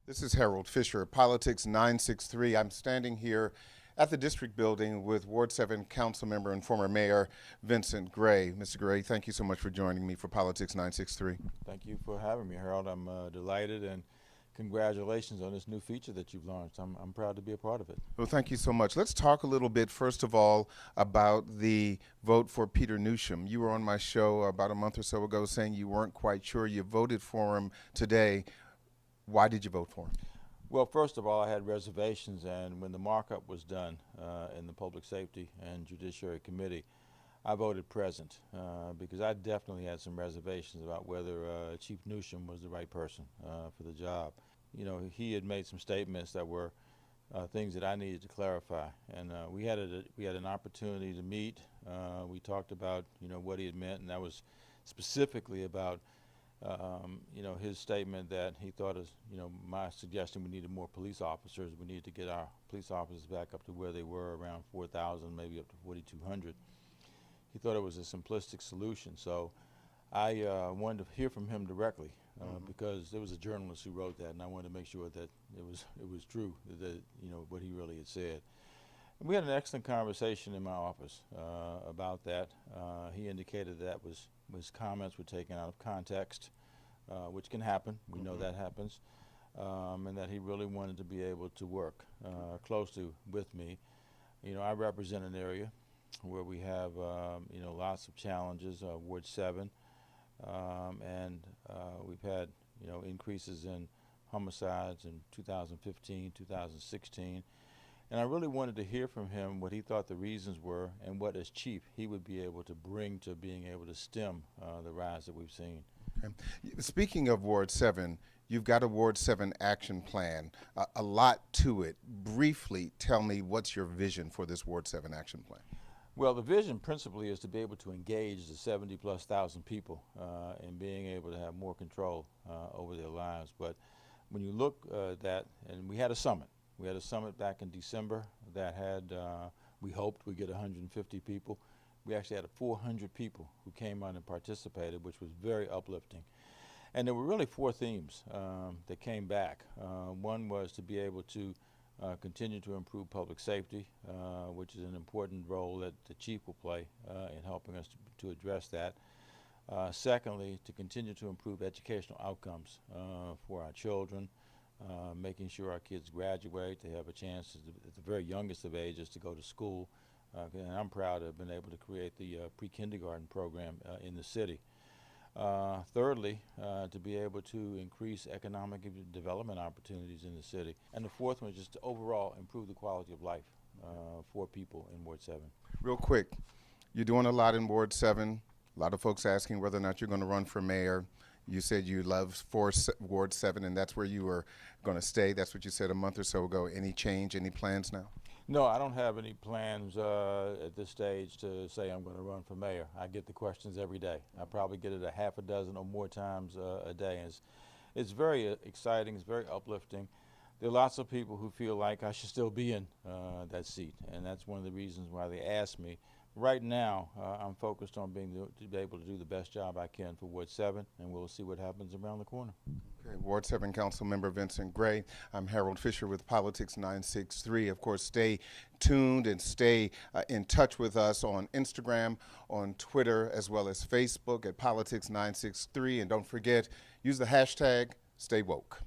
This is Harold Fisher, Politics 963. I'm standing here at the district building with Ward 7 council member and former mayor Vincent Gray. Mr. Gray, thank you so much for joining me for Politics 963. Thank you for having me, Harold. I'm delighted, and congratulations on this new feature that you've launched. I'm proud to be a part of it. Well, thank you so much. Let's talk a little bit, first of all, about the vote for Peter Newsham. You were on my show about a month or so ago saying you weren't quite sure. You voted for him today. Why did you vote for him? Well, first of all, I had reservations, and when the markup was done in the Public Safety and Judiciary Committee, I voted present because I definitely had some reservations about whether Chief Newsham was the right person for the job. You know, he had made some statements that were things that I needed to clarify, and we had an opportunity to meet. We talked about what he had meant, and that was specifically about his statement that he thought my suggestion we needed more police officers. We needed to get our police officers back up to where they were, around 4,000, maybe up to 4,200. He thought it was a simplistic solution, so I wanted to hear from him directly because there was a journalist who wrote that, and I wanted to make sure that it was true, that what he really had said. And we had an excellent conversation in my office about that. He indicated that his comments were taken out of context, which can happen. We know that happens, and that he really wanted to be able to work closely with me. I represent an area where we have lots of challenges, Ward 7, and we've had increases in homicides in 2015, 2016. And I really wanted to hear from him what he thought the reasons were and what, as chief, he would be able to bring to being able to stem the rise that we've seen. Okay. Speaking of Ward 7, you've got a Ward 7 action plan, a lot to it. Briefly, tell me what's your vision for this Ward 7 action plan? Well, the vision principally is to be able to engage the 70+ thousand people in being able to have more control over their lives. But when you look at that, and we had a summit. We had a summit back in December that had, we hoped we'd get 150 people. We actually had 400 people who came out and participated, which was very uplifting. And there were really four themes that came back. One was to be able to continue to improve public safety, which is an important role that the chief will play in helping us to address that. Secondly, to continue to improve educational outcomes for our children. Making sure our kids graduate, they have a chance at the very youngest of ages to go to school. And I'm proud to have been able to create the pre-kindergarten program in the city. Thirdly, to be able to increase economic development opportunities in the city. And the fourth one is just to overall improve the quality of life for people in Ward 7. Real quick, you're doing a lot in Ward 7. A lot of folks asking whether or not you're going to run for mayor. You said you love Ward 7, and that's where you were going to stay. That's what you said a month or so ago. Any change, any plans now? No, I don't have any plans at this stage to say I'm going to run for mayor. I get the questions every day. I probably get it a half a dozen or more times a day. And it's very exciting. It's very uplifting. There are lots of people who feel like I should still be in that seat, and that's one of the reasons why they asked me. Right now, I'm focused on to be able to do the best job I can for Ward 7, and we'll see what happens around the corner. Okay, Ward 7 Council Member Vincent Gray. I'm Harold Fisher with Politics 963. Of course, stay tuned and stay in touch with us on Instagram, on Twitter, as well as Facebook at Politics 963. And don't forget, use the hashtag StayWoke.